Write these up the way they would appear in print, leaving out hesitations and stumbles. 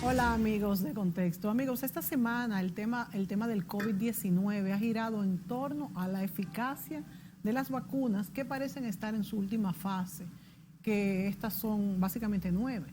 Hola amigos de Contexto. Amigos, esta semana el tema del COVID-19 ha girado en torno a la eficacia de las vacunas que parecen estar en su última fase, que estas son básicamente 9.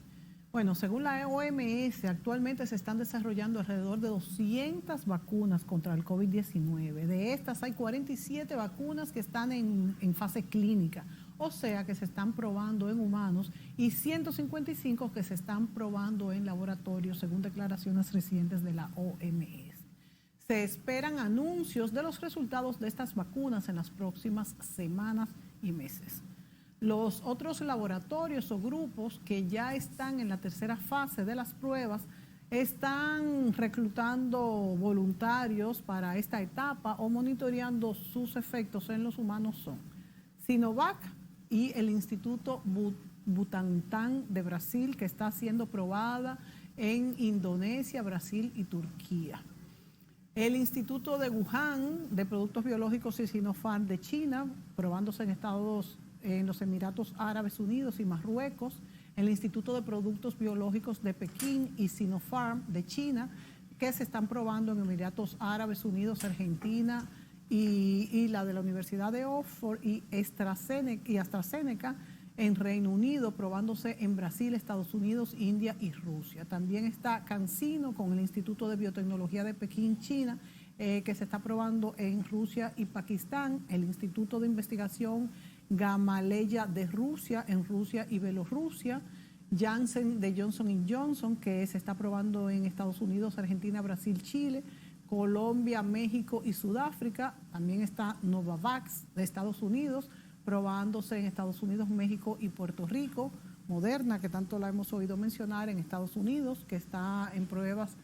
Bueno, según la OMS, actualmente se están desarrollando alrededor de 200 vacunas contra el COVID-19. De estas hay 47 vacunas que están en fase clínica, o sea que se están probando en humanos, y 155 que se están probando en laboratorios, según declaraciones recientes de la OMS. Se esperan anuncios de los resultados de estas vacunas en las próximas semanas y meses. Los otros laboratorios o grupos que ya están en la tercera fase de las pruebas están reclutando voluntarios para esta etapa o monitoreando sus efectos en los humanos son Sinovac y el Instituto Butantan de Brasil, que está siendo probada en Indonesia, Brasil y Turquía. El Instituto de Wuhan de Productos Biológicos y Sinopharm de China, probándose en los Emiratos Árabes Unidos y Marruecos. El Instituto de Productos Biológicos de Pekín y Sinopharm de China, que se están probando en Emiratos Árabes Unidos, Argentina, y la de la Universidad de Oxford y AstraZeneca en Reino Unido, probándose en Brasil, Estados Unidos, India y Rusia. También está CanSino con el Instituto de Biotecnología de Pekín, China, que se está probando en Rusia y Pakistán. El Instituto de Investigación Gamaleya de Rusia, en Rusia y Bielorrusia. Janssen de Johnson & Johnson, que se está probando en Estados Unidos, Argentina, Brasil, Chile, Colombia, México y Sudáfrica. También está Novavax de Estados Unidos, probándose en Estados Unidos, México y Puerto Rico. Moderna, que tanto la hemos oído mencionar, en Estados Unidos, que está en pruebas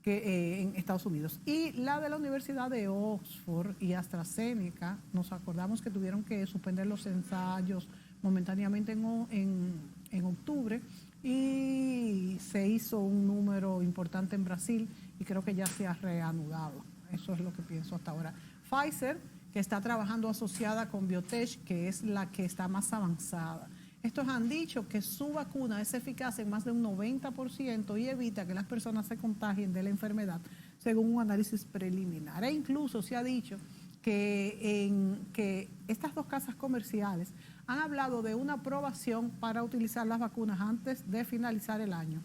en Estados Unidos. Y la de la Universidad de Oxford y AstraZeneca, nos acordamos que tuvieron que suspender los ensayos momentáneamente en octubre, y se hizo un número importante en Brasil y creo que ya se ha reanudado. Eso es lo que pienso hasta ahora. Pfizer, que está trabajando asociada con Biotech, que es la que está más avanzada. Estos han dicho que su vacuna es eficaz en más de un 90% y evita que las personas se contagien de la enfermedad, según un análisis preliminar. E incluso se ha dicho que estas dos casas comerciales han hablado de una aprobación para utilizar las vacunas antes de finalizar el año.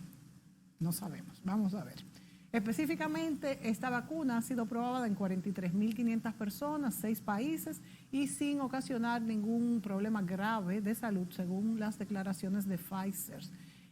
No sabemos, vamos a ver. Específicamente, esta vacuna ha sido probada en 43.500 personas, 6 países, y sin ocasionar ningún problema grave de salud, según las declaraciones de Pfizer.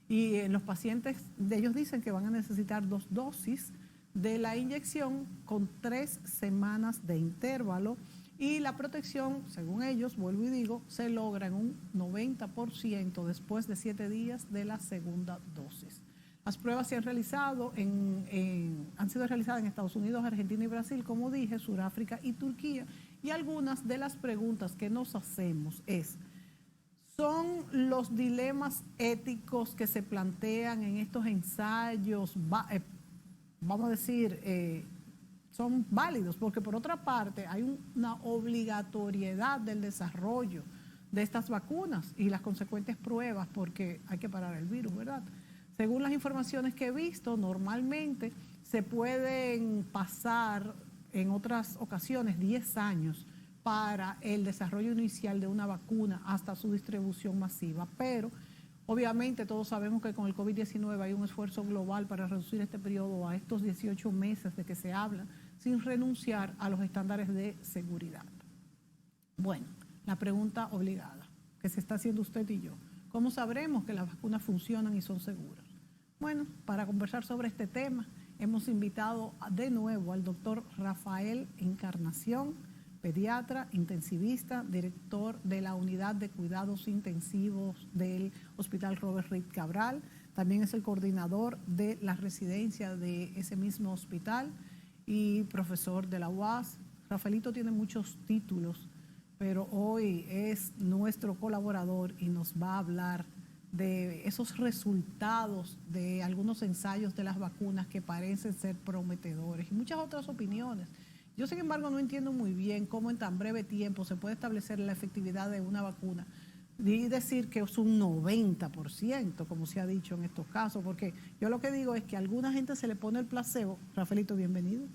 Y los pacientes, ellos dicen que van a necesitar 2 dosis de la inyección con 3 semanas de intervalo, y la protección, según ellos, vuelvo y digo, se logra en un 90% después de 7 días de la segunda dosis. Las pruebas se han realizado han sido realizadas en Estados Unidos, Argentina y Brasil, como dije, Sudáfrica y Turquía. Y algunas de las preguntas que nos hacemos ¿son los dilemas éticos que se plantean en estos ensayos, vamos a decir, son válidos? Porque por otra parte hay una obligatoriedad del desarrollo de estas vacunas y las consecuentes pruebas, porque hay que parar el virus, ¿verdad? Según las informaciones que he visto, normalmente se pueden pasar en otras ocasiones 10 años para el desarrollo inicial de una vacuna hasta su distribución masiva, pero obviamente todos sabemos que con el COVID-19 hay un esfuerzo global para reducir este periodo a estos 18 meses de que se habla, sin renunciar a los estándares de seguridad. Bueno, la pregunta obligada que se está haciendo usted y yo: ¿cómo sabremos que las vacunas funcionan y son seguras? Bueno, para conversar sobre este tema, hemos invitado de nuevo al doctor Rafael Encarnación, pediatra, intensivista, director de la Unidad de Cuidados Intensivos del Hospital Robert Reed Cabral. También es el coordinador de la residencia de ese mismo hospital y profesor de la UAS. Rafaelito tiene muchos títulos, pero hoy es nuestro colaborador y nos va a hablar de esos resultados de algunos ensayos de las vacunas que parecen ser prometedores y muchas otras opiniones. Yo, sin embargo, no entiendo muy bien cómo en tan breve tiempo se puede establecer la efectividad de una vacuna y decir que es un 90%, como se ha dicho en estos casos, porque yo lo que digo es que a alguna gente se le pone el placebo. Rafaelito, bienvenido.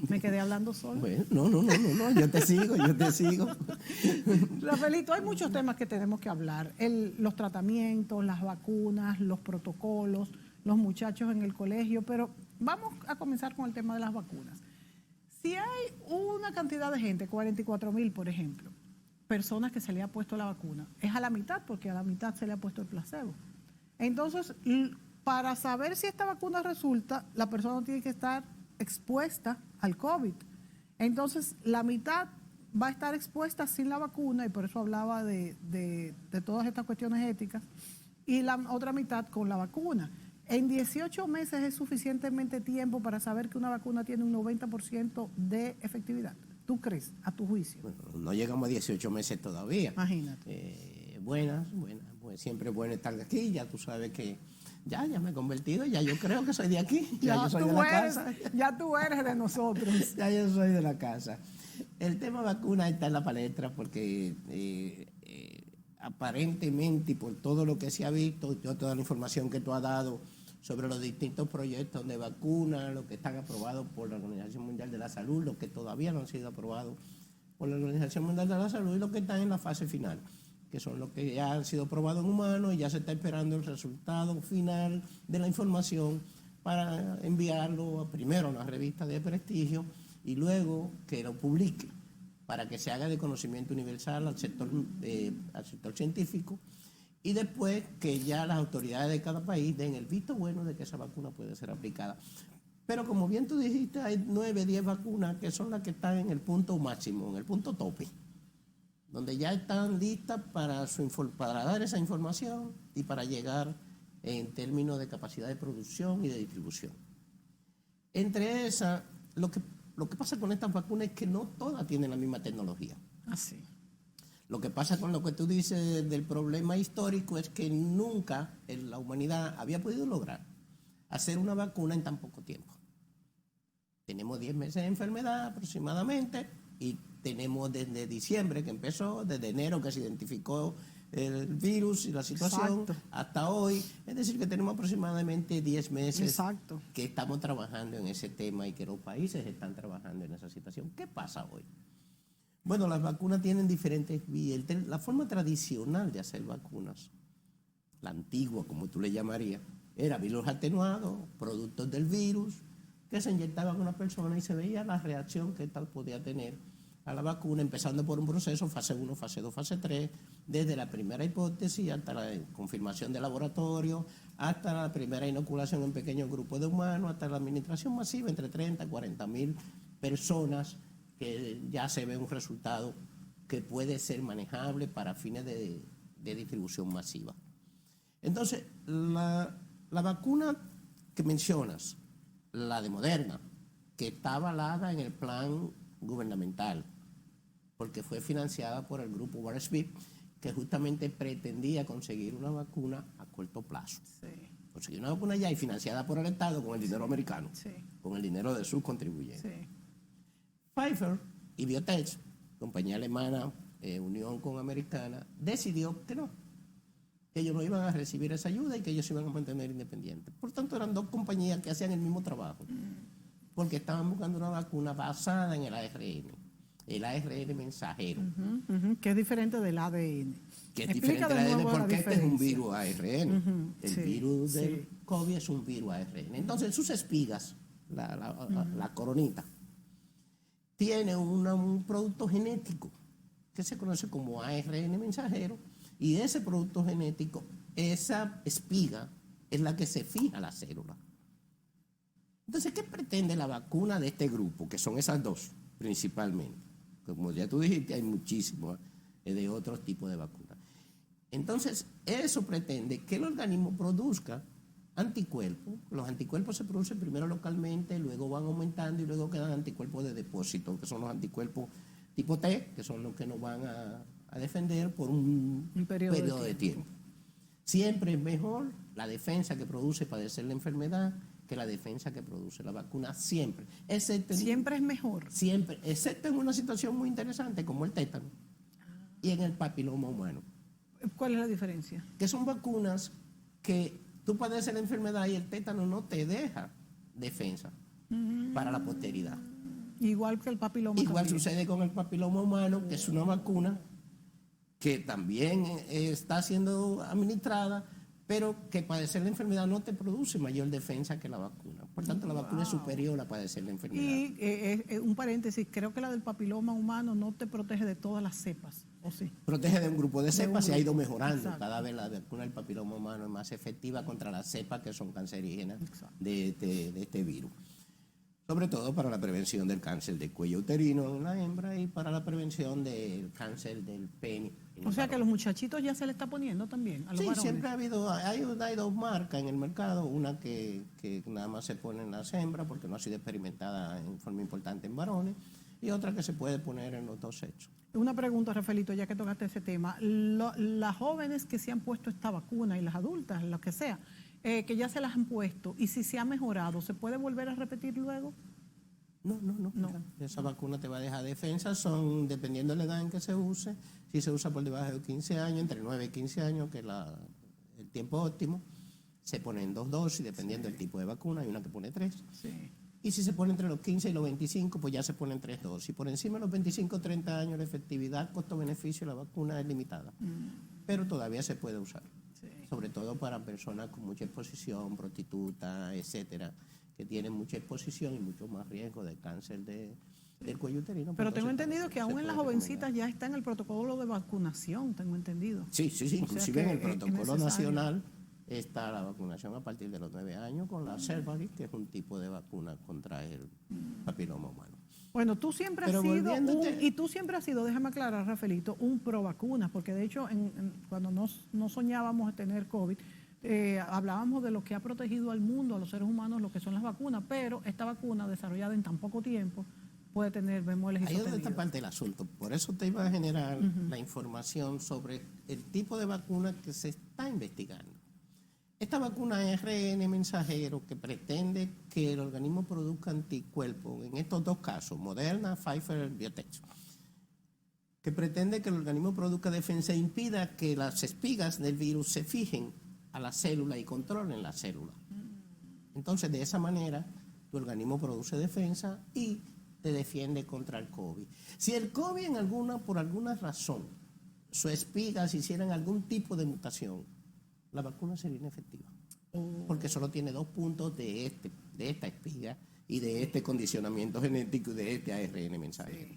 Me quedé hablando solo. Bueno, no, yo te sigo. Rafaelito, hay muchos temas que tenemos que hablar. Los tratamientos, las vacunas, los protocolos, los muchachos en el colegio, pero vamos a comenzar con el tema de las vacunas. Si hay una cantidad de gente, 44,000 por ejemplo, personas que se le ha puesto la vacuna, es a la mitad, porque a la mitad se le ha puesto el placebo. Entonces, para saber si esta vacuna resulta, la persona tiene que estar expuesta al COVID. Entonces, la mitad va a estar expuesta sin la vacuna, y por eso hablaba de todas estas cuestiones éticas, y la otra mitad con la vacuna. En 18 meses es suficientemente tiempo para saber que una vacuna tiene un 90% de efectividad. ¿Tú crees, a tu juicio? Bueno, no llegamos a 18 meses todavía. Imagínate. Buenas, pues siempre es bueno estar de aquí. Ya tú sabes que ya me he convertido, ya yo creo que soy de aquí. Ya yo soy de la casa. Ya tú eres de nosotros. Ya yo soy de la casa. El tema vacuna está en la palestra porque aparentemente, y por todo lo que se ha visto, toda la información que tú has dado sobre los distintos proyectos de vacunas, los que están aprobados por la Organización Mundial de la Salud, los que todavía no han sido aprobados por la Organización Mundial de la Salud y los que están en la fase final, que son los que ya han sido probados en humanos y ya se está esperando el resultado final de la información para enviarlo primero a una revista de prestigio y luego que lo publique para que se haga de conocimiento universal al sector científico y después que ya las autoridades de cada país den el visto bueno de que esa vacuna puede ser aplicada. Pero como bien tú dijiste, hay 9, 10 vacunas que son las que están en el punto máximo, en el punto tope, donde ya están listas para dar esa información y para llegar en términos de capacidad de producción y de distribución. Entre esas, lo que pasa con estas vacunas es que no todas tienen la misma tecnología. Así. Lo que pasa con lo que tú dices del problema histórico es que nunca en la humanidad había podido lograr hacer una vacuna en tan poco tiempo. Tenemos 10 meses de enfermedad aproximadamente y tenemos desde diciembre que empezó, desde enero que se identificó el virus y la situación, exacto, hasta hoy. Es decir, que tenemos aproximadamente 10 meses, exacto, que estamos trabajando en ese tema y que los países están trabajando en esa situación. ¿Qué pasa hoy? Bueno, las vacunas tienen diferentes vías. La forma tradicional de hacer vacunas, la antigua, como tú le llamarías, era virus atenuado, productos del virus, que se inyectaban a una persona y se veía la reacción que tal podía tener a la vacuna, empezando por un proceso fase 1, fase 2, fase 3, desde la primera hipótesis hasta la confirmación de laboratorio, hasta la primera inoculación en pequeños grupos de humanos, hasta la administración masiva entre 30 y 40 mil personas, que ya se ve un resultado que puede ser manejable para fines de distribución masiva. Entonces, la vacuna que mencionas, la de Moderna, que está avalada en el plan gubernamental, porque fue financiada por el grupo Wall Street, que justamente pretendía conseguir una vacuna a corto plazo. Sí. Conseguir una vacuna ya y financiada por el Estado con el dinero americano, sí, con el dinero de sus contribuyentes. Sí. Pfizer y BioNTech, compañía alemana, unión con americana, decidió que no, que ellos no iban a recibir esa ayuda y que ellos se iban a mantener independientes. Por tanto, eran dos compañías que hacían el mismo trabajo, porque estaban buscando una vacuna basada en el ARN mensajero. Que es diferente del ADN. Que es diferente del ADN porque este es un virus ARN. El virus del COVID es un virus ARN. Entonces, sus espigas, la coronita, tiene un producto genético que se conoce como ARN mensajero, y ese producto genético, esa espiga, es la que se fija a la célula. Entonces, ¿qué pretende la vacuna de este grupo? Que son esas dos, principalmente. Como ya tú dijiste, hay muchísimos de otros tipos de vacunas. Entonces, eso pretende que el organismo produzca anticuerpos. Los anticuerpos se producen primero localmente, luego van aumentando y luego quedan anticuerpos de depósito, que son los anticuerpos tipo T, que son los que nos van a defender por un periodo de tiempo. Siempre es mejor la defensa que produce padecer la enfermedad que la defensa que produce la vacuna, siempre. Siempre es mejor. Siempre, excepto en una situación muy interesante como el tétano y en el papiloma humano. ¿Cuál es la diferencia? Que son vacunas que tú padeces la enfermedad y el tétano no te deja defensa para la posteridad. Igual que el papiloma. Igual también sucede con el papiloma humano, que es una vacuna que también está siendo administrada, pero que padecer la enfermedad no te produce mayor defensa que la vacuna. Por tanto, la vacuna es superior a padecer la enfermedad. Y un paréntesis, creo que la del papiloma humano no te protege de todas las cepas, ¿o sí? Protege de un grupo de cepas y ha ido grupo. mejorando. Exacto. Cada vez la vacuna del papiloma humano es más efectiva contra las cepas que son cancerígenas Exacto. de este virus. Sobre todo para la prevención del cáncer de cuello uterino en la hembra y para la prevención del cáncer del pene. O sea que a los muchachitos ya se le está poniendo también, a los Sí, varones. siempre hay dos marcas en el mercado, una que nada más se pone en las hembras porque no ha sido experimentada en forma importante en varones y otra que se puede poner en los dos sexos. Una pregunta, Rafaelito, ya que tocaste ese tema. Las jóvenes que se han puesto esta vacuna y las adultas, lo que sea, que ya se las han puesto y si se ha mejorado, ¿se puede volver a repetir luego? No. Esa vacuna te va a dejar defensa, dependiendo de la edad en que se use, si se usa por debajo de 15 años, entre 9 y 15 años, que es el tiempo óptimo, se ponen 2 dosis, dependiendo del tipo de vacuna, hay una que pone 3. Sí. Y si se pone entre los 15 y los 25, pues ya se ponen 3 dosis. Por encima de los 25 o 30 años, la efectividad, costo-beneficio de la vacuna es limitada, pero todavía se puede usar, sobre todo para personas con mucha exposición, prostitutas, etcétera, que tienen mucha exposición y mucho más riesgo de cáncer del cuello uterino. Pero tengo entendido que aún en las jovencitas recomendar. ya está en el protocolo de vacunación, tengo entendido. Sí, inclusive en el que es protocolo necesario. nacional está la vacunación a partir de los 9 años con la Cervarix, que es un tipo de vacuna contra el papiloma humano. Bueno, tú siempre has Pero sido volviéndote- y tú siempre has sido, déjame aclarar, Rafaelito, un pro vacunas, porque de hecho cuando no soñábamos tener COVID, hablábamos de lo que ha protegido al mundo, a los seres humanos, lo que son las vacunas, pero esta vacuna desarrollada en tan poco tiempo puede tener bemoles y Ahí es donde está sostenidos. parte del asunto. Por eso te iba a generar la información sobre el tipo de vacuna que se está investigando. Esta vacuna ARN mensajero que pretende que el organismo produzca anticuerpos, en estos dos casos, Moderna, Pfizer, Biotech, que pretende que el organismo produzca defensa e impida que las espigas del virus se fijen a la célula y controlen la célula. Entonces, de esa manera, tu organismo produce defensa y te defiende contra el COVID. Si el COVID por alguna razón, sus espigas hicieran algún tipo de mutación, la vacuna sería inefectiva. Porque solo tiene 2 puntos de esta espiga y de este condicionamiento genético y de este ARN mensajero.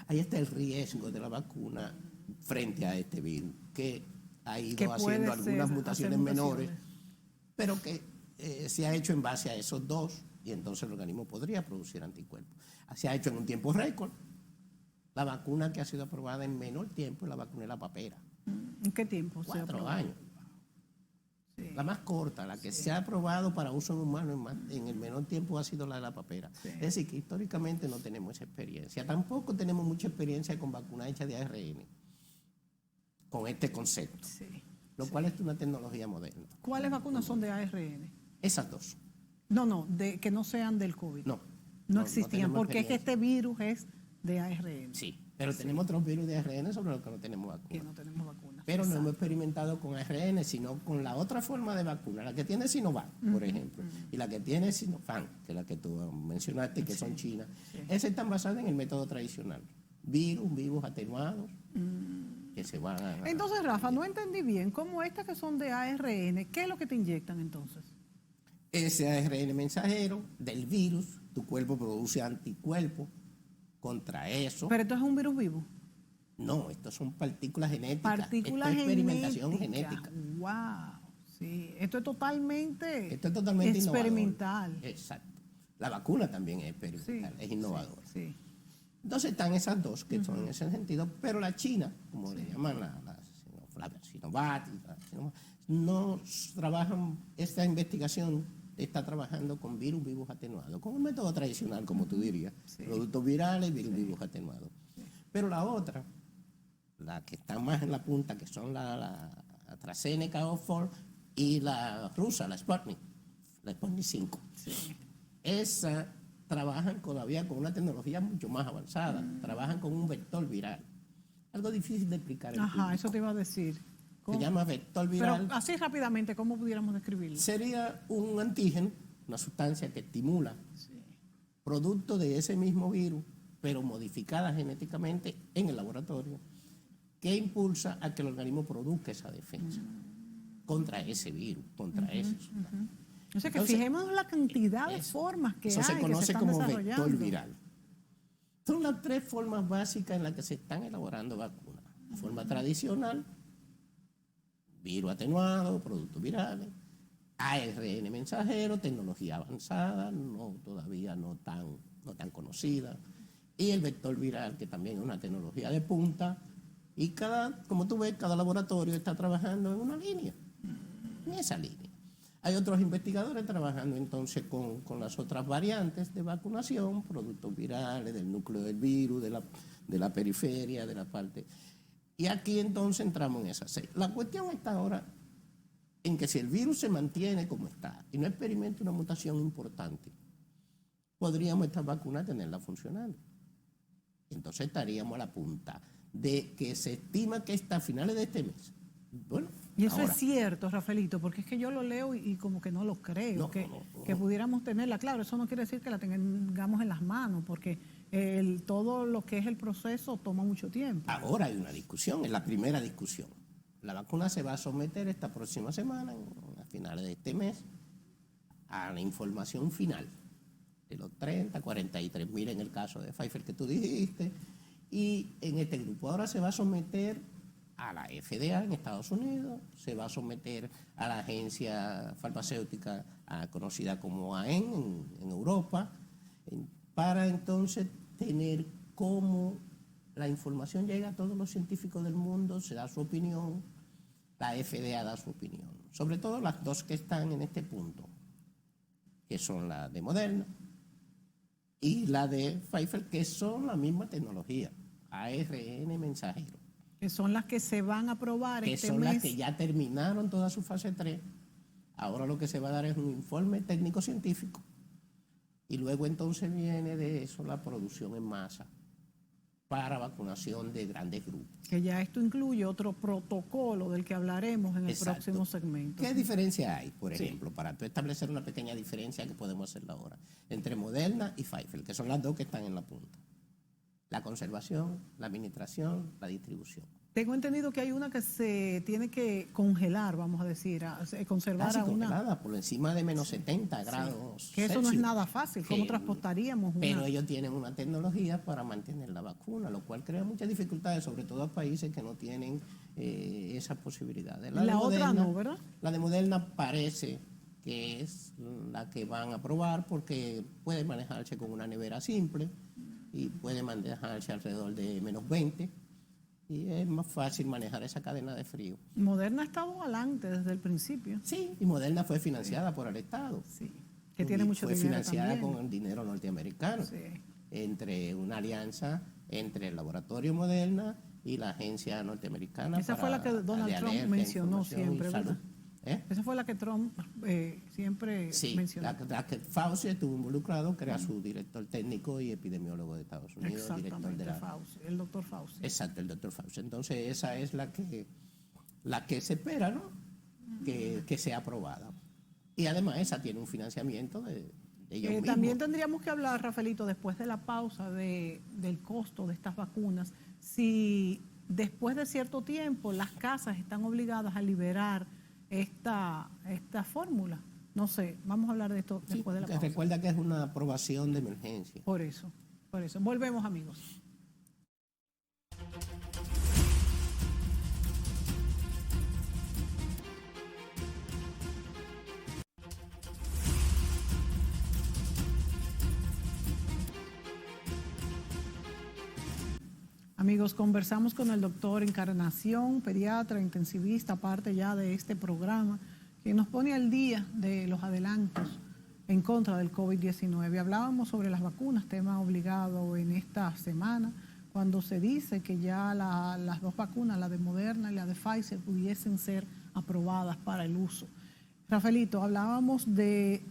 Ahí está el riesgo de la vacuna frente a este virus, que ha ido Que puede haciendo algunas hacer mutaciones menores, mutaciones. pero que se ha hecho en base a esos 2 y entonces el organismo podría producir anticuerpos. Se ha hecho en un tiempo récord. La vacuna que ha sido aprobada en menor tiempo es la vacuna de la papera. ¿En qué tiempo? se 4 aprobó? años. Sí. La más corta, la que se ha aprobado para uso en humano en el menor tiempo ha sido la de la papera. Sí. Es decir, que históricamente no tenemos esa experiencia. Tampoco tenemos mucha experiencia con vacunas hechas de ARN, con este concepto, Sí. lo cual es una tecnología moderna. ¿Cuáles vacunas son de ARN? Esas 2. No, que no sean del COVID. No existían, tenemos porque es que experiencia. este virus es de ARN, Sí, pero tenemos otros virus de ARN sobre los que no tenemos que vacuna. no tenemos vacunas. Pero no Exacto. hemos experimentado con ARN, sino con la otra forma de vacuna, la que tiene Sinovac, por ejemplo, y la que tiene Sinopharm, que es la que tú mencionaste, que son chinas. Esas están basadas en el método tradicional. Vivos atenuados, que se van a... Entonces, Rafa, no entendí bien, ¿cómo estas que son de ARN, qué es lo que te inyectan entonces? Ese ARN mensajero del virus, tu cuerpo produce anticuerpos contra eso. Pero esto es un virus vivo. No, estos son partículas genéticas. Partículas Esto es experimentación genéticas. genética. Wow, sí. Esto es totalmente, Esto es totalmente experimental. innovador. Exacto. La vacuna también es experimental, es innovadora. Sí. Entonces están esas 2 que son en ese sentido, pero la China, como le llaman la Sinovac, no trabajan, esta investigación está trabajando con virus vivos atenuados, con un método tradicional, como tú dirías, productos virales, virus vivos atenuados. Pero la otra, la que está más en la punta, que son la AstraZeneca Oxford y la rusa, la Sputnik 5. Esa trabajan todavía con una tecnología mucho más avanzada, trabajan con un vector viral. Algo difícil de explicar. Ajá, eso te iba a decir. Se llama vector viral. Pero así rápidamente, ¿cómo pudiéramos describirlo? Sería un antígeno, una sustancia que estimula producto de ese mismo virus, pero modificada genéticamente en el laboratorio, que impulsa a que el organismo produzca esa defensa contra ese virus, contra ese sustancia. O sea, que fijemos la cantidad de formas que hay, eso se conoce como desarrollando. vector viral. Son las 3 formas básicas en las que se están elaborando vacunas. La forma tradicional, virus atenuado, productos virales, ARN mensajero, tecnología avanzada, todavía no tan conocida, y el vector viral, que también es una tecnología de punta, y como tú ves, cada laboratorio está trabajando en una línea, en esa línea. Hay otros investigadores trabajando entonces con las otras variantes de vacunación, productos virales, del núcleo del virus, de la periferia, de la parte. Y aquí entonces entramos en esas 6. La cuestión está ahora en que si el virus se mantiene como está y no experimenta una mutación importante, podríamos estas vacunas tenerlas funcionando. Entonces estaríamos a la punta de que se estima que hasta finales de este mes. Bueno, y eso es cierto, Rafaelito, porque es que yo lo leo y como que no lo creo, que pudiéramos tenerla. Claro, eso no quiere decir que la tengamos en las manos, porque todo lo que es el proceso toma mucho tiempo. Ahora hay una discusión, es la primera discusión. La vacuna se va a someter esta próxima semana, a finales de este mes, a la información final de los 30, 43 mil en el caso de Pfizer que tú dijiste, y en este grupo ahora se va a someter a la FDA en Estados Unidos, se va a someter a la agencia farmacéutica conocida como AEN en Europa, para entonces tener cómo la información llega a todos los científicos del mundo, se da su opinión, la FDA da su opinión. Sobre todo las 2 que están en este punto, que son la de Moderna y la de Pfizer, que son la misma tecnología, ARN mensajero. Que son las que se van a probar este mes. Que son las que ya terminaron toda su fase 3. Ahora lo que se va a dar es un informe técnico-científico. Y luego entonces viene de eso la producción en masa para vacunación de grandes grupos. Que ya esto incluye otro protocolo del que hablaremos en el próximo segmento. ¿Qué diferencia hay, por ejemplo, para establecer una pequeña diferencia que podemos hacerla ahora, entre Moderna y Pfizer, que son las 2 que están en la punta? La conservación, la administración, la distribución. Tengo entendido que hay una que se tiene que congelar, vamos a decir, conservar a una... congelada por encima de menos 70 grados Que eso Celsius. no es nada fácil, ¿cómo transportaríamos una? Pero ellos tienen una tecnología para mantener la vacuna, lo cual crea muchas dificultades, sobre todo a países que no tienen esas posibilidades. La otra no, ¿verdad? La de Moderna parece que es la que van a probar porque puede manejarse con una nevera simple y puede manejarse alrededor de menos 20. Y es más fácil manejar esa cadena de frío. Moderna ha estado adelante desde el principio. Sí, y Moderna fue financiada por el Estado. Sí, que tiene mucho dinero también. Fue financiada también con el dinero norteamericano, entre una alianza entre el laboratorio Moderna y la agencia norteamericana. Esa fue la que Donald Trump mencionó siempre, ¿verdad? Esa fue la que Trump siempre mencionó. La que Fauci estuvo involucrado, que era su director técnico y epidemiólogo de Estados Unidos. Exactamente, Fauci, el doctor Fauci. Exacto, el doctor Fauci. Entonces esa es la que se espera, ¿no? Que sea aprobada. Y además esa tiene un financiamiento de ellos mismos. También tendríamos que hablar, Rafaelito, después de la pausa del costo de estas vacunas, si después de cierto tiempo las casas están obligadas a liberar esta fórmula. No sé, vamos a hablar de esto después de la pausa. Recuerda que es una aprobación de emergencia. Por eso. Volvemos, amigos. Amigos, conversamos con el doctor Encarnación, pediatra, intensivista, parte ya de este programa, que nos pone al día de los adelantos en contra del COVID-19. Hablábamos sobre las vacunas, tema obligado en esta semana, cuando se dice que ya las 2 vacunas, la de Moderna y la de Pfizer, pudiesen ser aprobadas para el uso. Rafaelito, hablábamos de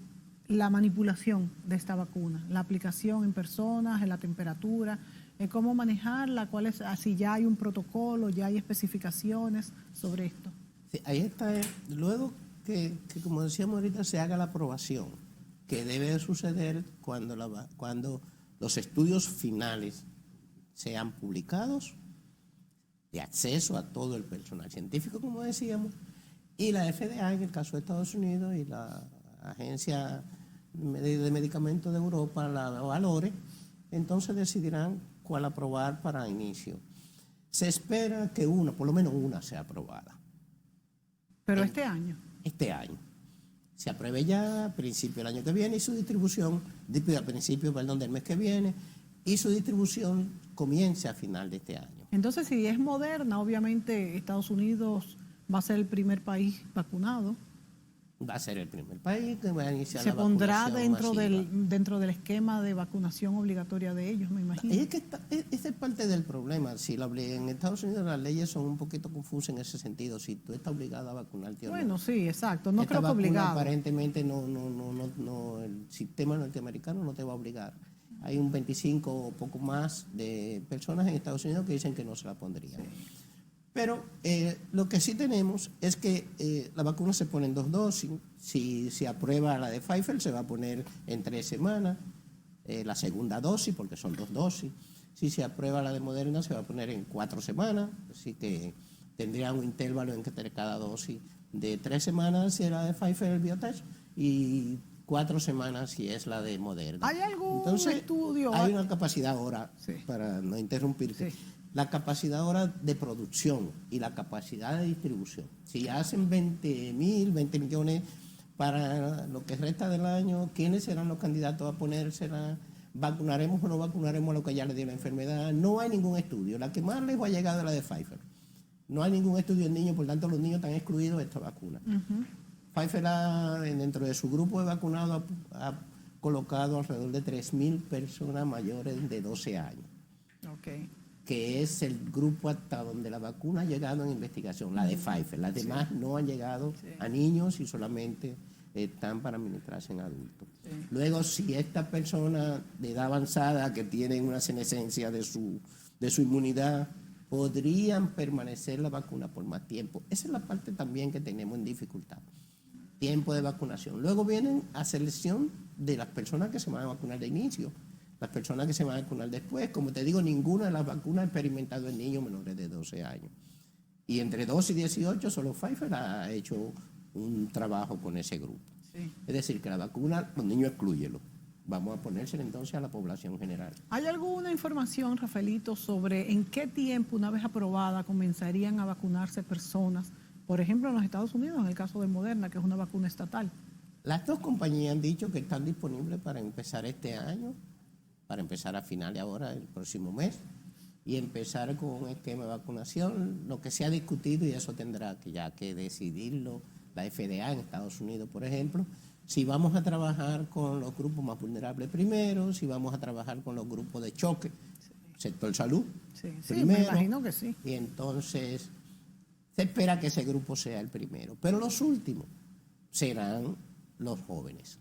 la manipulación de esta vacuna, la aplicación en personas, en la temperatura, cómo manejarla, si ya hay un protocolo, ya hay especificaciones sobre esto. Sí, ahí está. Luego que, como decíamos ahorita, se haga la aprobación, que debe suceder cuando los estudios finales sean publicados, de acceso a todo el personal científico, como decíamos, y la FDA, en el caso de Estados Unidos, y la Agencia de Medicamentos de Europa, la Valore, entonces decidirán cuál aprobar para inicio. Se espera que por lo menos una sea aprobada. Pero este año. Este año. Se apruebe ya a principio del año que viene y su distribución, a principio, del mes que viene, y su distribución comience a final de este año. Entonces, si es Moderna, obviamente Estados Unidos va a ser el primer país vacunado. Va a ser el primer país que va a iniciar la vacunación. Se pondrá dentro del esquema de vacunación obligatoria de ellos, me imagino. Es que esa es parte del problema. Si en Estados Unidos las leyes son un poquito confusas en ese sentido. Si tú estás obligado a vacunarte o no. Bueno, sí, exacto. No creo que obligado. Aparentemente el sistema norteamericano no te va a obligar. Hay un 25 o poco más de personas en Estados Unidos que dicen que no se la pondrían. Sí. Pero lo que sí tenemos es que la vacuna se pone en 2 dosis. Si se aprueba la de Pfizer, se va a poner en 3 semanas. La segunda dosis, porque son 2 dosis. Si se aprueba la de Moderna, se va a poner en 4 semanas. Así que tendría un intervalo entre cada dosis de 3 semanas si es la de Pfizer, el Biotech, y 4 semanas si es la de Moderna. ¿Hay algún estudio? Hay una capacidad ahora, sí, para no interrumpirte, sí, la capacidad ahora de producción y la capacidad de distribución. Si hacen 20 millones para lo que resta del año, ¿quiénes serán los candidatos a ponérsela? ¿Vacunaremos o no vacunaremos a lo que ya le dio la enfermedad? No hay ningún estudio. La que más lejos ha llegado es la de Pfizer. No hay ningún estudio en niños, por tanto los niños están excluidos de esta vacuna. Pfizer dentro de su grupo de vacunados ha colocado alrededor de 3.000 personas mayores de 12 años. Okay. Que es el grupo hasta donde la vacuna ha llegado en investigación, la de Pfizer. Las demás no han llegado a niños y solamente están para administrarse en adultos. Sí. Luego, si esta persona de edad avanzada que tienen una senescencia de su inmunidad, podrían permanecer la vacuna por más tiempo. Esa es la parte también que tenemos en dificultad. Tiempo de vacunación. Luego vienen a selección de las personas que se van a vacunar de inicio. Las personas que se van a vacunar después, como te digo, ninguna de las vacunas ha experimentado en niños menores de 12 años. Y entre 12 y 18, solo Pfizer ha hecho un trabajo con ese grupo. Sí. Es decir, que la vacuna, los niños exclúyelo. Vamos a ponérsela entonces a la población general. ¿Hay alguna información, Rafaelito, sobre en qué tiempo, una vez aprobada, comenzarían a vacunarse personas, por ejemplo, en los Estados Unidos, en el caso de Moderna, que es una vacuna estatal? Las dos compañías han dicho que están disponibles para empezar este año, para empezar a finales ahora, el próximo mes, y empezar con un esquema de vacunación. Lo que se ha discutido, y eso tendrá que decidirlo la FDA en Estados Unidos, por ejemplo, si vamos a trabajar con los grupos más vulnerables primero, si vamos a trabajar con los grupos de choque, sector salud, primero. Me imagino que sí. Y entonces se espera que ese grupo sea el primero. Pero los últimos serán los jóvenes.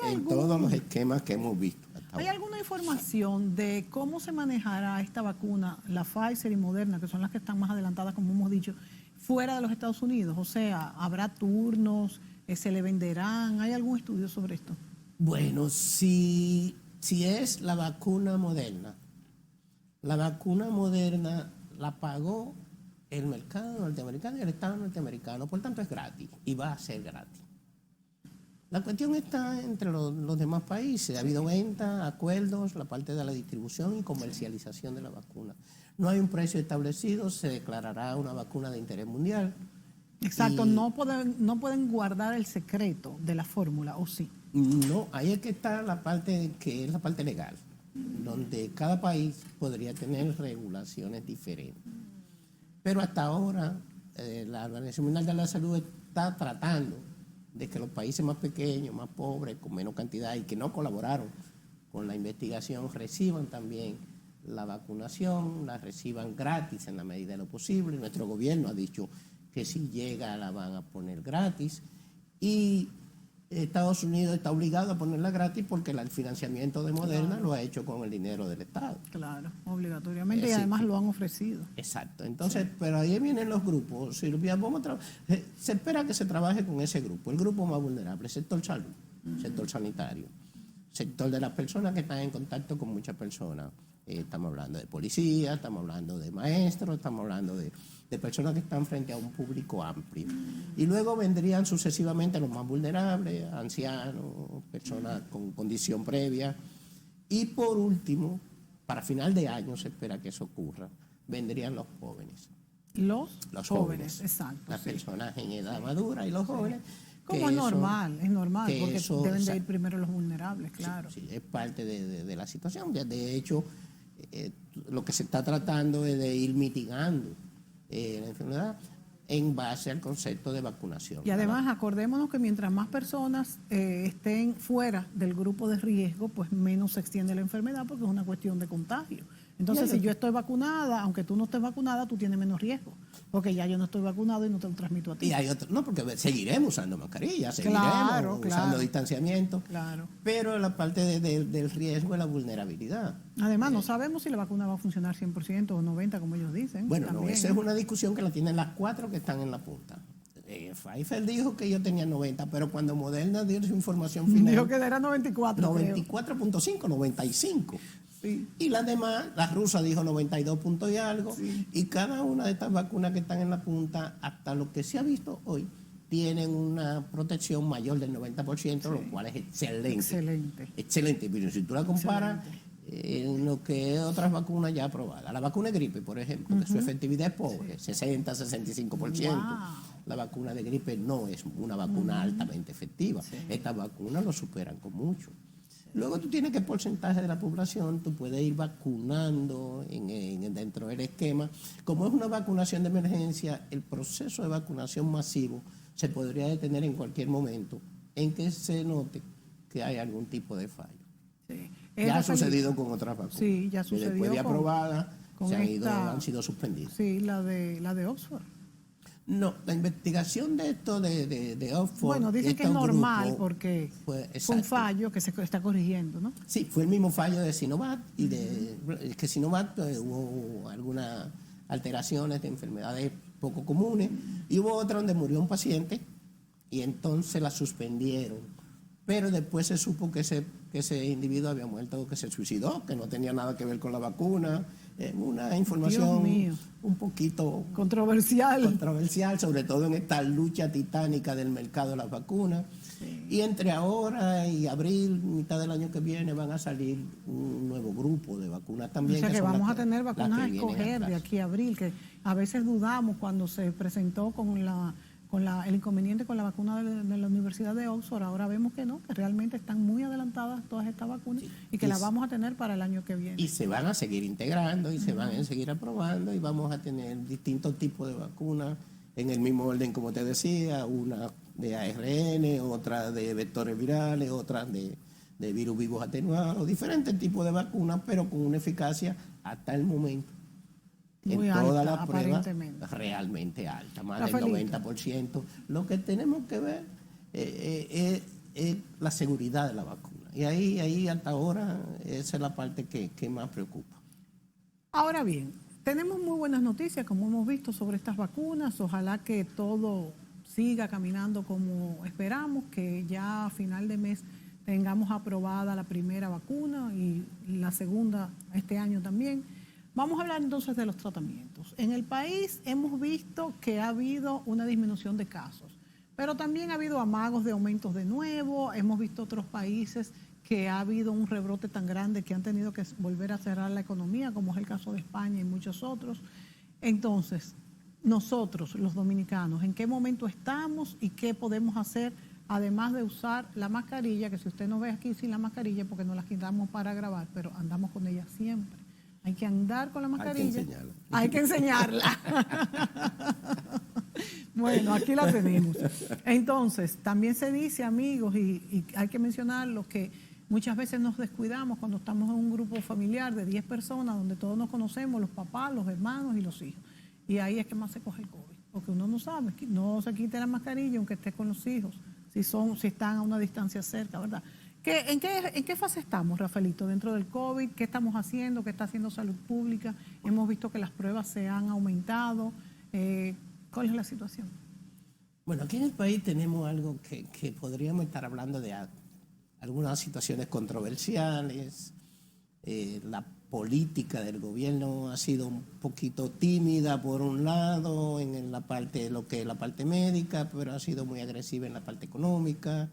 En todos los esquemas que hemos visto. ¿Hay alguna información de cómo se manejará esta vacuna, la Pfizer y Moderna, que son las que están más adelantadas, como hemos dicho, fuera de los Estados Unidos? O sea, ¿habrá turnos? ¿Se le venderán? ¿Hay algún estudio sobre esto? Bueno, si es la vacuna Moderna la pagó el mercado norteamericano y el Estado norteamericano, por tanto es gratis y va a ser gratis. La cuestión está entre los demás países. Ha habido ventas, acuerdos, la parte de la distribución y comercialización de la vacuna. No hay un precio establecido, se declarará una vacuna de interés mundial. Exacto, no pueden guardar el secreto de la fórmula, ¿o sí? No, ahí es que está la parte que es la parte legal, donde cada país podría tener regulaciones diferentes. Pero hasta ahora la Organización Mundial de la Salud está tratando de que los países más pequeños, más pobres, con menos cantidad y que no colaboraron con la investigación reciban también la vacunación, la reciban gratis en la medida de lo posible. Nuestro gobierno ha dicho que si llega la van a poner gratis y Estados Unidos está obligado a ponerla gratis porque el financiamiento de Moderna lo ha hecho con el dinero del Estado. Claro, obligatoriamente, y además lo han ofrecido. Exacto. Entonces, pero ahí vienen los grupos. Silvia, se espera que se trabaje con ese grupo, el grupo más vulnerable, sector salud, sector sanitario, sector de las personas que están en contacto con muchas personas. Estamos hablando de policía, estamos hablando de maestros, estamos hablando de personas que están frente a un público amplio. Y luego vendrían sucesivamente los más vulnerables, ancianos, personas con condición previa. Y por último, para final de año se espera que eso ocurra, vendrían los jóvenes. Los jóvenes, exacto. Las personas en edad madura y los jóvenes. Como es normal, porque eso, deben de ir primero los vulnerables, claro. Sí, es parte de la situación. De hecho, lo que se está tratando es de ir mitigando la enfermedad en base al concepto de vacunación. Y además, acordémonos que mientras más personas estén fuera del grupo de riesgo, pues menos se extiende la enfermedad porque es una cuestión de contagio. Entonces, si yo estoy vacunada, aunque tú no estés vacunada, tú tienes menos riesgo, porque ya yo no estoy vacunado y no te lo transmito a ti. Y hay otro, no, porque seguiremos usando mascarillas, seguiremos usando distanciamiento, pero la parte del riesgo es la vulnerabilidad. Además, no sabemos si la vacuna va a funcionar 100% o 90%, como ellos dicen. Bueno, no, esa es una discusión que la tienen las 4 que están en la punta. Pfizer dijo que yo tenía 90, pero cuando Moderna dio su información final... Dijo que era 94, 94.5, 95. Sí. Y las demás, la rusa dijo 92 puntos y algo, y cada una de estas vacunas que están en la punta, hasta lo que se ha visto hoy, tienen una protección mayor del 90%, lo cual es excelente. Excelente, pero si tú la comparas en lo que es otras vacunas ya aprobadas. La vacuna de gripe, por ejemplo, que su efectividad es pobre, 60-65%. Wow. La vacuna de gripe no es una vacuna altamente efectiva. Estas vacunas lo superan con mucho. Luego tú tienes que el porcentaje de la población, tú puedes ir vacunando dentro del esquema. Como es una vacunación de emergencia, el proceso de vacunación masivo se podría detener en cualquier momento en que se note que hay algún tipo de fallo. Sí. Ya ha sucedido con otras vacunas. Sí, ya sucedió. Después de aprobada, han sido suspendidas. Sí, la de Oxford. No, la investigación de esto de Oxford... Bueno, dicen que es normal porque fue un fallo que se está corrigiendo, ¿no? Sí, fue el mismo fallo de Sinovac y que Sinovac hubo algunas alteraciones de enfermedades poco comunes y hubo otra donde murió un paciente y entonces la suspendieron. Pero después se supo que ese individuo había muerto, que se suicidó, que no tenía nada que ver con la vacuna. Una información un poquito controversial, sobre todo en esta lucha titánica del mercado de las vacunas. Sí. Y entre ahora y abril, mitad del año que viene, van a salir un nuevo grupo de vacunas también. O sea que vamos a tener vacunas a escoger de aquí a abril, que a veces dudamos cuando se presentó con el inconveniente con la vacuna de la Universidad de Oxford. Ahora vemos que no, que realmente están muy adelantadas todas estas vacunas y que las vamos a tener para el año que viene. Y se van a seguir integrando y se van a seguir aprobando y vamos a tener distintos tipos de vacunas en el mismo orden, como te decía, una de ARN, otra de vectores virales, otra de virus vivos atenuados, diferentes tipos de vacunas, pero con una eficacia hasta el momento. Muy en todas alta, las pruebas realmente alta, más del 90%. Lo que tenemos que ver es la seguridad de la vacuna. Y ahí hasta ahora esa es la parte que más preocupa. Ahora bien, tenemos muy buenas noticias, como hemos visto, sobre estas vacunas. Ojalá que todo siga caminando como esperamos, que ya a final de mes tengamos aprobada la primera vacuna y la segunda este año también. Vamos a hablar entonces de los tratamientos. En el país hemos visto que ha habido una disminución de casos, pero también ha habido amagos de aumentos de nuevo. Hemos visto otros países que ha habido un rebrote tan grande que han tenido que volver a cerrar la economía, como es el caso de España y muchos otros. Entonces, nosotros, los dominicanos, ¿en qué momento estamos y qué podemos hacer, además de usar la mascarilla, que si usted nos ve aquí sin la mascarilla, porque nos la quitamos para grabar, pero andamos con ella siempre? Hay que andar con la mascarilla. Hay que enseñarla. Bueno, aquí la tenemos. Entonces, también se dice, amigos, y hay que mencionarlo, que muchas veces nos descuidamos cuando estamos en un grupo familiar de 10 personas, donde todos nos conocemos, los papás, los hermanos y los hijos. Y ahí es que más se coge el COVID, porque uno no sabe, no se quite la mascarilla aunque esté con los hijos. si están a una distancia cerca, ¿verdad? ¿En qué fase estamos, Rafaelito, dentro del COVID? ¿Qué estamos haciendo? ¿Qué está haciendo Salud Pública? Hemos visto que las pruebas se han aumentado. ¿Cuál es la situación? Bueno, aquí en el país tenemos algo que podríamos estar hablando de algunas situaciones controversiales. La política del gobierno ha sido un poquito tímida por un lado en la parte, lo que es la parte médica, pero ha sido muy agresiva en la parte económica.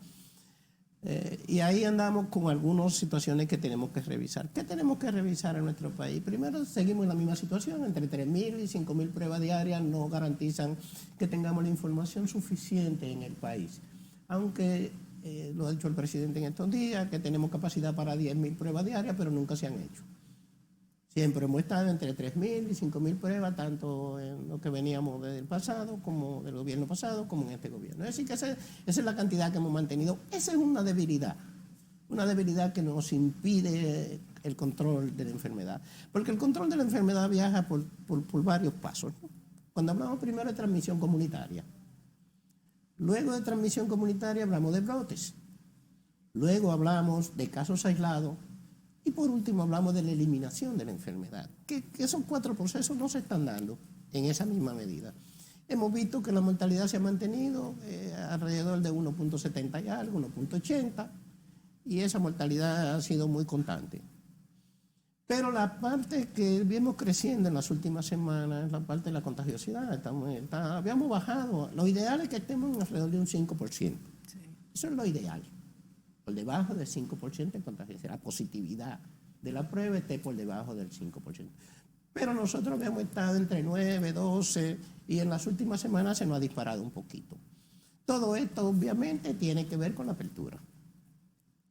Y ahí andamos con algunas situaciones que tenemos que revisar. ¿Qué tenemos que revisar en nuestro país? Primero, seguimos en la misma situación. Entre 3.000 y 5.000 pruebas diarias no garantizan que tengamos la información suficiente en el país. Aunque lo ha dicho el presidente en estos días, que tenemos capacidad para 10.000 pruebas diarias, pero nunca se han hecho. Siempre hemos estado entre 3.000 y 5.000 pruebas, tanto en lo que veníamos del pasado, como del gobierno pasado, como en este gobierno. Es decir, que esa es la cantidad que hemos mantenido. Esa es una debilidad que nos impide el control de la enfermedad. Porque el control de la enfermedad viaja por varios pasos, ¿no? Cuando hablamos primero de transmisión comunitaria, luego de transmisión comunitaria hablamos de brotes, luego hablamos de casos aislados, y por último hablamos de la eliminación de la enfermedad, que esos 4 procesos no se están dando en esa misma medida. Hemos visto que la mortalidad se ha mantenido alrededor de 1.70 y algo, 1.80, y esa mortalidad ha sido muy constante. Pero la parte que vimos creciendo en las últimas semanas es la parte de la contagiosidad. Habíamos bajado, lo ideal es que estemos alrededor de un 5%. Sí. Eso es lo ideal. Por debajo del 5% de contagiosidad, la positividad de la prueba esté por debajo del 5%. Pero nosotros habíamos estado entre 9, 12 y en las últimas semanas se nos ha disparado un poquito. Todo esto obviamente tiene que ver con la apertura.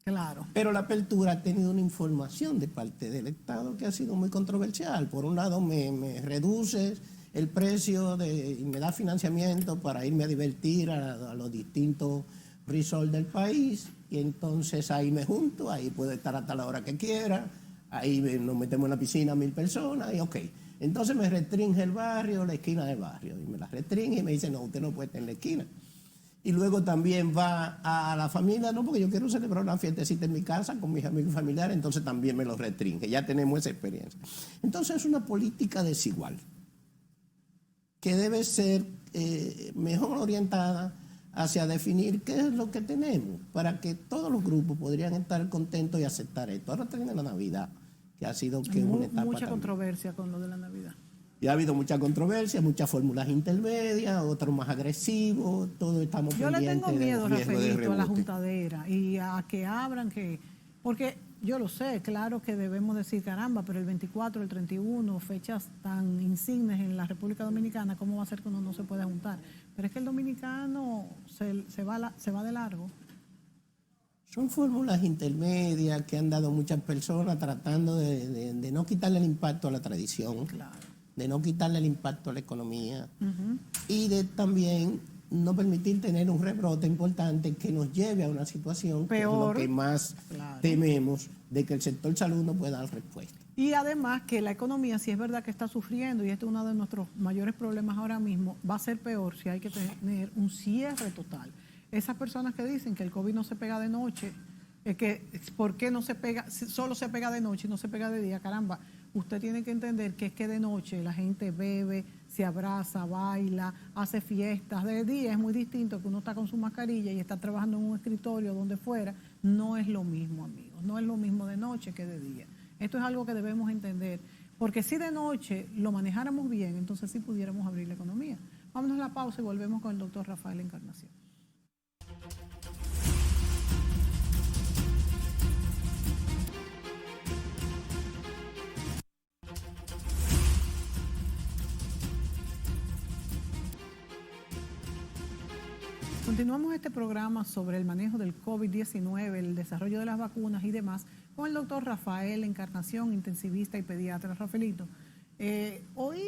Claro. Pero la apertura ha tenido una información de parte del Estado que ha sido muy controversial. Por un lado me reduce el precio y me da financiamiento para irme a divertir a los distintos resorts del país, y entonces ahí me junto, ahí puedo estar hasta la hora que quiera, ahí nos metemos en la piscina 1.000 personas y ok. Entonces me restringe el barrio, la esquina del barrio, y me la restringe y me dice, no, usted no puede estar en la esquina. Y luego también va a la familia, no, porque yo quiero celebrar una fiestecita en mi casa con mis amigos y familiares, entonces también me lo restringe, ya tenemos esa experiencia. Entonces es una política desigual, que debe ser mejor orientada hacia definir qué es lo que tenemos, para que todos los grupos podrían estar contentos y aceptar esto. Ahora termina la Navidad, que ha sido una etapa mucha también. Controversia con lo de la Navidad. Y ha habido mucha controversia, muchas fórmulas intermedias, otros más agresivos, todos estamos pendientes. Yo le tengo miedo, Rafaelito, a la rebote. juntadera y a que abran, porque yo lo sé, claro que debemos decir caramba, pero el 24, el 31, fechas tan insignes en la República Dominicana, ¿cómo va a ser que uno no se pueda juntar? Pero es que el dominicano se va de largo. Son fórmulas intermedias que han dado muchas personas tratando de no quitarle el impacto a la tradición, Claro. de no quitarle el impacto a la economía y de también no permitir tener un rebrote importante que nos lleve a una situación peor, que es lo que más tememos, de que el sector salud no pueda dar respuesta. Y además que la economía, si es verdad que está sufriendo, y este es uno de nuestros mayores problemas ahora mismo, va a ser peor si hay que tener un cierre total. Esas personas que dicen que el COVID no se pega de noche, ¿por qué no se pega? Solo se pega de noche y no se pega de día, caramba. Usted tiene que entender que es que de noche la gente bebe, se abraza, baila, hace fiestas. De día es muy distinto, que uno está con su mascarilla y está trabajando en un escritorio, donde fuera. No es lo mismo, amigos. No es lo mismo de noche que de día. Esto es algo que debemos entender. Porque si de noche lo manejáramos bien, entonces sí pudiéramos abrir la economía. Vámonos a la pausa y volvemos con el doctor Rafael Encarnación. Continuamos este programa sobre el manejo del COVID-19, el desarrollo de las vacunas y demás, con el doctor Rafael Encarnación, intensivista y pediatra. Rafaelito, hoy,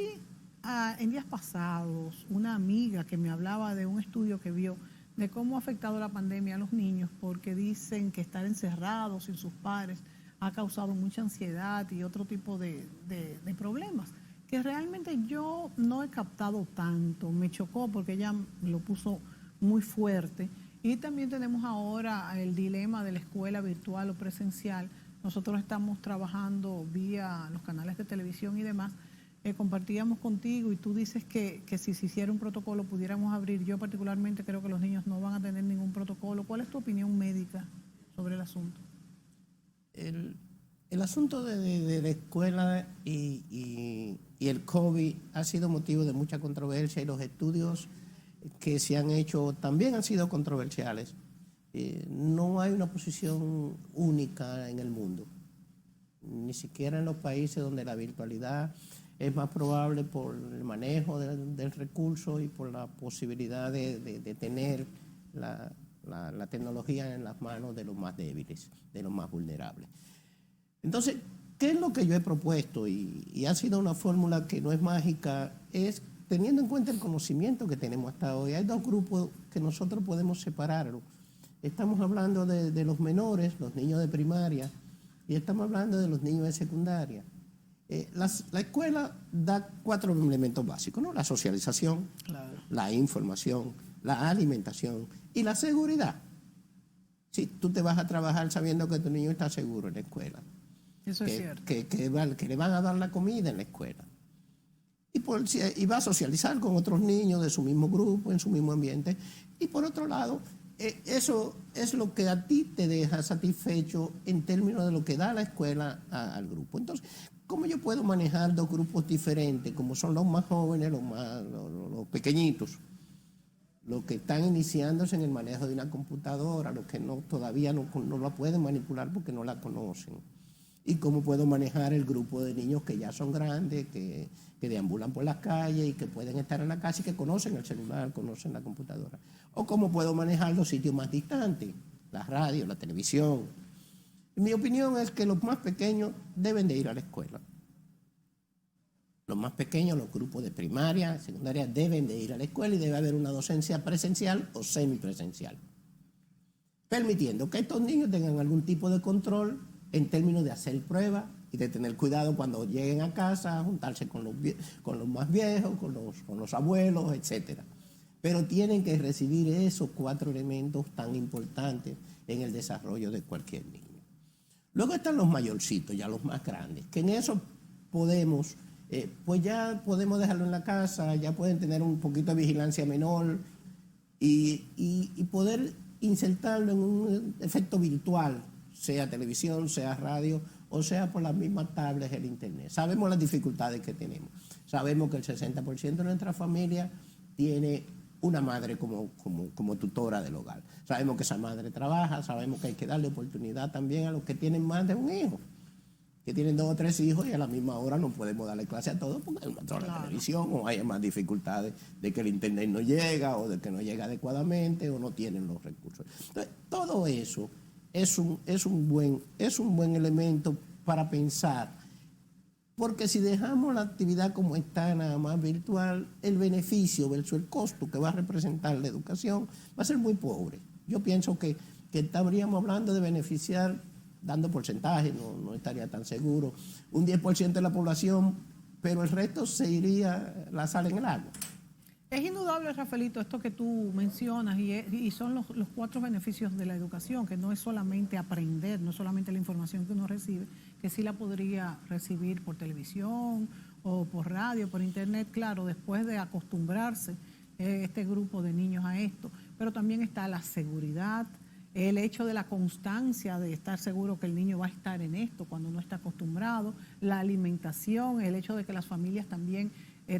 en días pasados, una amiga que me hablaba de un estudio que vio de cómo ha afectado la pandemia a los niños, porque dicen que estar encerrados sin sus padres ha causado mucha ansiedad y otro tipo de problemas, que realmente yo no he captado tanto. Me chocó porque ella lo puso muy fuerte Y también tenemos ahora el dilema de la escuela virtual o presencial. Nosotros estamos trabajando vía los canales de televisión y demás. Compartíamos contigo y tú dices que si se hiciera un protocolo pudiéramos abrir. Yo particularmente creo que los niños no van a tener ningún protocolo. ¿Cuál es tu opinión médica sobre el asunto? El asunto de la escuela y el COVID ha sido motivo de mucha controversia y los estudios que se han hecho también han sido controversiales. No hay una posición única en el mundo, ni siquiera en los países donde la virtualidad es más probable por el manejo del recurso y por la posibilidad de tener la tecnología en las manos de los más débiles, de los más vulnerables. Entonces, ¿qué es lo que yo he propuesto? Y ha sido una fórmula que no es mágica, es teniendo en cuenta el conocimiento que tenemos hasta hoy. Hay dos grupos que nosotros podemos separarlo. Estamos hablando de los menores, los niños de primaria, y estamos hablando de los niños de secundaria. La escuela da 4 elementos básicos, ¿no? La socialización, claro, la información, la alimentación y la seguridad. Sí, tú te vas a trabajar sabiendo que tu niño está seguro en la escuela. Eso es cierto. Que le van a dar la comida en la escuela. Y va a socializar con otros niños de su mismo grupo, en su mismo ambiente. Y por otro lado, eso es lo que a ti te deja satisfecho en términos de lo que da la escuela al grupo. Entonces, ¿cómo yo puedo manejar dos grupos diferentes, como son los más jóvenes, los pequeñitos, los que están iniciándose en el manejo de una computadora, los que todavía no la pueden manipular porque no la conocen? ¿Y cómo puedo manejar el grupo de niños que ya son grandes, que deambulan por las calles y que pueden estar en la casa y que conocen el celular, conocen la computadora? ¿O cómo puedo manejar los sitios más distantes, la radio, la televisión? Mi opinión es que los más pequeños deben de ir a la escuela. Los más pequeños, los grupos de primaria, secundaria, deben de ir a la escuela y debe haber una docencia presencial o semipresencial, permitiendo que estos niños tengan algún tipo de control en términos de hacer pruebas y de tener cuidado cuando lleguen a casa, juntarse con los más viejos, con los abuelos, etc. Pero tienen que recibir esos 4 elementos tan importantes en el desarrollo de cualquier niño. Luego están los mayorcitos, ya los más grandes, que en eso podemos, pues ya podemos dejarlo en la casa, ya pueden tener un poquito de vigilancia menor y poder insertarlo en un efecto virtual, sea televisión, sea radio, o sea por las mismas tablets, el internet. Sabemos las dificultades que tenemos. Sabemos que el 60% de nuestra familia tiene una madre como tutora del hogar. Sabemos que esa madre trabaja, sabemos que hay que darle oportunidad también a los que tienen más de un hijo, que tienen 2 o 3 hijos y a la misma hora no podemos darle clase a todos porque hay una sola televisión o hay más dificultades de que el internet no llega o de que no llega adecuadamente o no tienen los recursos. Entonces, todo eso es un buen elemento para pensar, porque si dejamos la actividad como está, nada más virtual, el beneficio versus el costo que va a representar la educación va a ser muy pobre. Yo pienso que estaríamos hablando de beneficiar, dando porcentajes, no estaría tan seguro, un 10% de la población, pero el resto se iría la sal en el agua. Es indudable, Rafaelito, esto que tú mencionas y son los 4 beneficios de la educación, que no es solamente aprender, no es solamente la información que uno recibe, que sí la podría recibir por televisión o por radio, por internet, claro, después de acostumbrarse este grupo de niños a esto. Pero también está la seguridad, el hecho de la constancia, de estar seguro que el niño va a estar en esto cuando no está acostumbrado, la alimentación, el hecho de que las familias también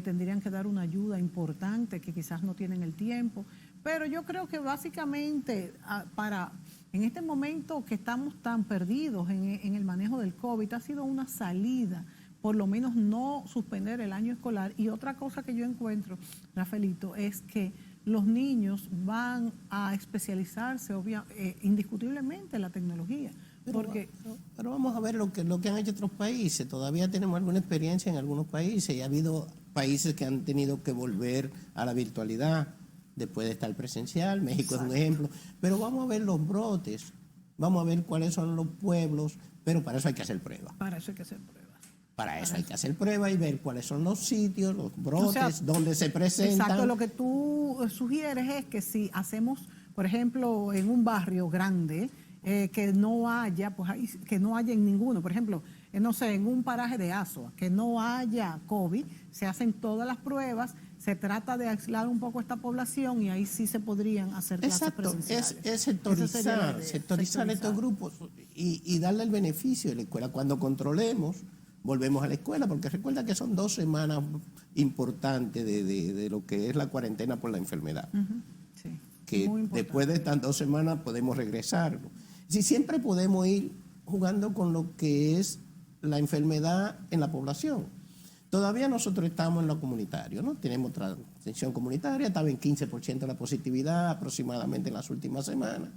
tendrían que dar una ayuda importante que quizás no tienen el tiempo, pero yo creo que básicamente en este momento que estamos tan perdidos en el manejo del COVID, ha sido una salida, por lo menos no suspender el año escolar. Y otra cosa que yo encuentro, Rafaelito, es que los niños van a especializarse indiscutiblemente en la tecnología. Pero vamos a ver lo que han hecho otros países. Todavía tenemos alguna experiencia en algunos países y ha habido países que han tenido que volver a la virtualidad después de estar presencial. México Exacto. Es un ejemplo. Pero vamos a ver los brotes, vamos a ver cuáles son los pueblos, pero para eso hay que hacer pruebas. Para eso hay que hacer pruebas. Para eso hay que hacer pruebas y ver cuáles son los sitios, los brotes, donde se presentan. Exacto, lo que tú sugieres es que si hacemos por ejemplo, en un barrio grande, que no haya, pues que no haya en ninguno, por ejemplo, no sé, en un paraje de Asua, que no haya COVID, se hacen todas las pruebas, se trata de aislar un poco esta población y ahí sí se podrían hacer clases presenciales. Es sectorizar estos grupos y darle el beneficio de la escuela. Cuando controlemos, volvemos a la escuela, porque recuerda que son 2 semanas importantes de lo que es la cuarentena por la enfermedad. Sí, que después de estas 2 semanas podemos regresarlo. Si siempre podemos ir jugando con lo que es la enfermedad en la población. Todavía nosotros estamos en lo comunitario, ¿no? Tenemos transmisión comunitaria, estaba en 15% la positividad aproximadamente en las últimas semanas,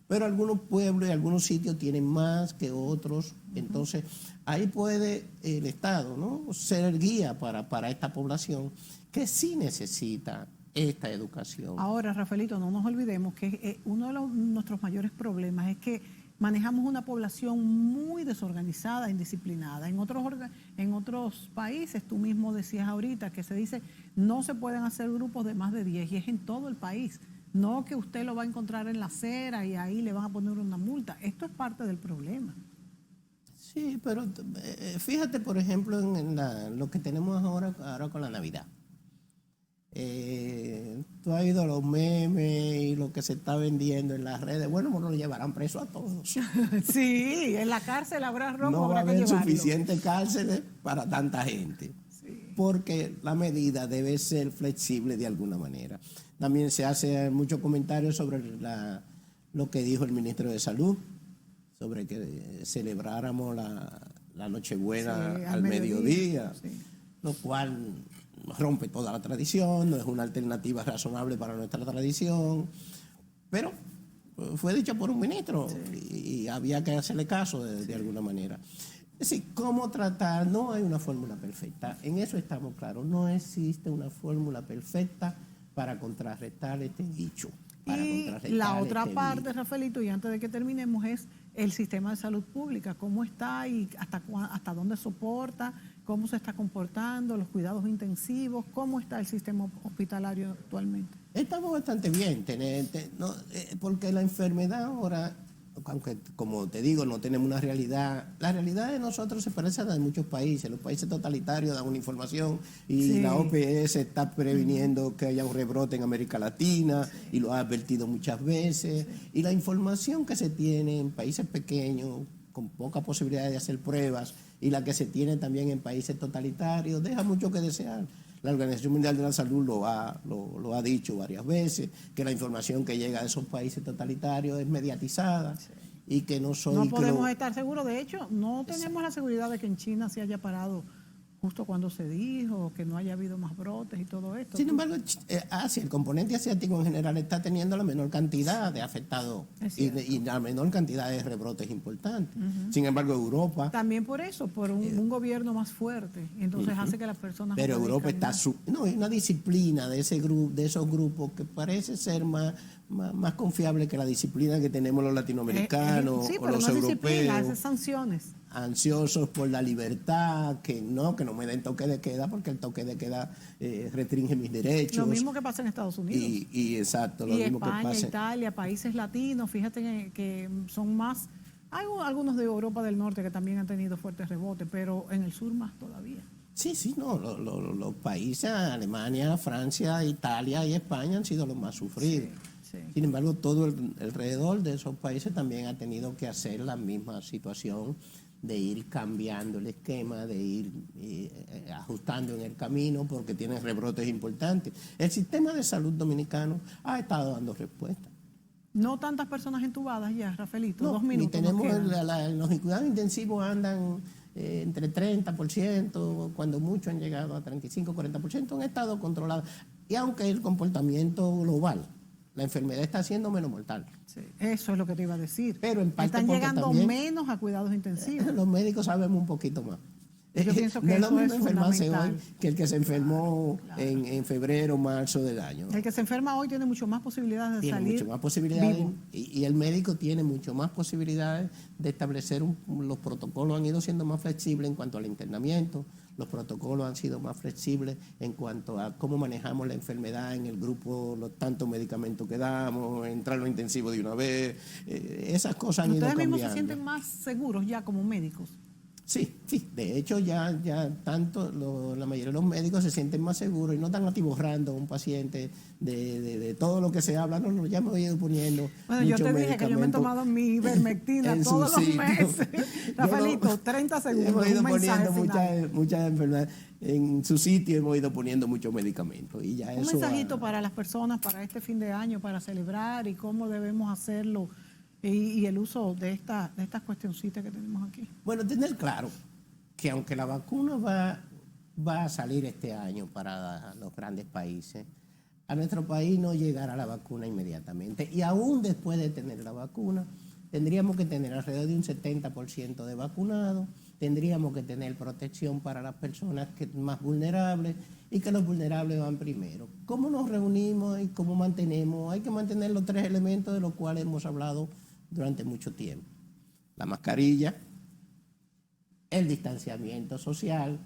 pero algunos pueblos y algunos sitios tienen más que otros. Entonces, ahí puede el Estado, ¿no?, ser guía para esta población que sí necesita esta educación. Ahora, Rafaelito, no nos olvidemos que uno de nuestros mayores problemas es que manejamos una población muy desorganizada, indisciplinada. En otros países, tú mismo decías ahorita, que se dice no se pueden hacer grupos de más de 10, y es en todo el país. No que usted lo va a encontrar en la acera y ahí le van a poner una multa. Esto es parte del problema. Sí, pero fíjate, por ejemplo, en lo que tenemos ahora con la Navidad. Tú has ido a los memes y lo que se está vendiendo en las redes. Bueno, nos lo llevarán preso a todos. Sí, en la cárcel habrá robo. No va a haber suficientes cárceles para tanta gente. Sí. Porque la medida debe ser flexible de alguna manera. También se hace muchos comentarios sobre lo que dijo el ministro de Salud, sobre que celebráramos la Nochebuena al mediodía, sí, lo cual rompe toda la tradición, no es una alternativa razonable para nuestra tradición, pero fue dicho por un ministro, sí, y había que hacerle caso de alguna manera. Es decir, ¿cómo tratar? No hay una fórmula perfecta, en eso estamos claros, no existe una fórmula perfecta para contrarrestar este dicho. Y la otra parte, Rafaelito, y antes de que terminemos, es el sistema de salud pública, cómo está y hasta dónde soporta, cómo se está comportando, los cuidados intensivos, cómo está el sistema hospitalario actualmente. Estamos bastante bien, porque la enfermedad ahora, aunque como te digo, no tenemos una realidad, la realidad de nosotros se parece a la de muchos países. Los países totalitarios dan una información y sí, la OPS está previniendo que haya un rebrote en América Latina, sí, y lo ha advertido muchas veces, sí, y la información que se tiene en países pequeños con poca posibilidad de hacer pruebas y la que se tiene también en países totalitarios deja mucho que desear. La Organización Mundial de la Salud lo ha dicho varias veces, que la información que llega de esos países totalitarios es mediatizada, sí, y que no podemos estar seguros. De hecho, no tenemos la seguridad de que en China se haya parado justo cuando se dijo, que no haya habido más brotes y todo esto. Sin embargo, Asia, el componente asiático en general está teniendo la menor cantidad de afectados y la menor cantidad de rebrotes importantes. Sin embargo, Europa... También por eso, por un gobierno más fuerte. Entonces hace que las personas... Pero Europa está... hay una disciplina de esos grupos que parece ser más confiable que la disciplina que tenemos los latinoamericanos o los europeos. Esas sanciones. Ansiosos por la libertad, que no me den toque de queda, porque el toque de queda restringe mis derechos. Lo mismo que pasa en Estados Unidos. Y exacto, lo mismo España, que pasa. Italia, países latinos, fíjate que son más... Hay algunos de Europa del Norte que también han tenido fuertes rebotes, pero en el sur más todavía. Sí, los países, Alemania, Francia, Italia y España han sido los más sufridos. Sí. Sin embargo, todo alrededor de esos países también ha tenido que hacer la misma situación de ir cambiando el esquema, de ir ajustando en el camino, porque tienen rebrotes importantes. El sistema de salud dominicano ha estado dando respuesta. No tantas personas entubadas ya, Rafaelito, no, 2 minutos. Y tenemos los cuidados intensivos andan entre 30%, cuando mucho han llegado a 35-40%, han estado controlados. Y aunque el comportamiento global, la enfermedad está siendo menos mortal. Sí, eso es lo que te iba a decir. Pero en parte están llegando también, menos a cuidados intensivos. Los médicos sabemos un poquito más. Yo pienso que no es eso lo mismo es enfermarse hoy que el que se enfermó claro. En febrero o marzo del año. El que se enferma hoy tiene mucho más posibilidades de salir mucho más posibilidades vivo. Y el médico tiene mucho más posibilidades de establecer los protocolos han ido siendo más flexibles en cuanto al internamiento, los protocolos han sido más flexibles en cuanto a cómo manejamos la enfermedad en el grupo, los tantos medicamentos que damos, entrar en lo intensivo de una vez, esas cosas han ido cambiando. ¿Ustedes mismos se sienten más seguros ya como médicos? Sí, de hecho ya tanto la mayoría de los médicos se sienten más seguros y no están atiborrando a un paciente de todo lo que se habla. No, ya me he ido poniendo. Bueno, yo te dije que yo me he tomado mi ivermectina todos los meses. Rafaelito, 30 segundos. Hemos ido poniendo final. muchas enfermedades en su sitio, hemos ido poniendo muchos medicamentos. Y ya un mensajito para las personas para este fin de año, para celebrar y cómo debemos hacerlo. Y el uso de estas cuestioncitas que tenemos aquí. Bueno, tener claro que aunque la vacuna va a salir este año para los grandes países, a nuestro país no llegará la vacuna inmediatamente. Y aún después de tener la vacuna, tendríamos que tener alrededor de un 70% de vacunados, tendríamos que tener protección para las personas más vulnerables y que los vulnerables van primero. ¿Cómo nos reunimos y cómo mantenemos? Hay que mantener los 3 elementos de los cuales hemos hablado durante mucho tiempo. La mascarilla, el distanciamiento social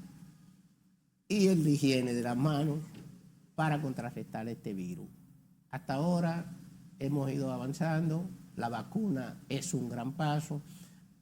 y la higiene de las manos para contrarrestar este virus. Hasta ahora hemos ido avanzando, la vacuna es un gran paso,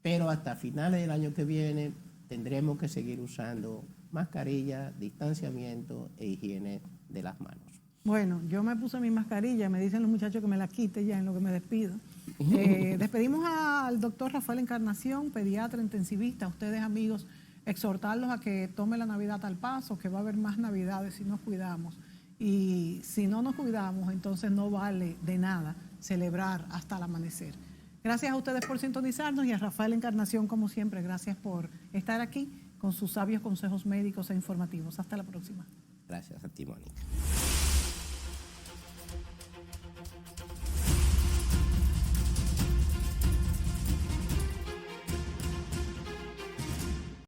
pero hasta finales del año que viene tendremos que seguir usando mascarilla, distanciamiento e higiene de las manos. Bueno, yo me puse mi mascarilla, me dicen los muchachos que me la quite ya en lo que me despido. Despedimos al doctor Rafael Encarnación, pediatra intensivista. Ustedes, amigos, exhortarlos a que tomen la Navidad al paso, que va a haber más Navidades si nos cuidamos. Y si no nos cuidamos, entonces no vale de nada celebrar hasta el amanecer. Gracias a ustedes por sintonizarnos y a Rafael Encarnación, como siempre, gracias por estar aquí con sus sabios consejos médicos e informativos. Hasta la próxima. Gracias a ti, Mónica.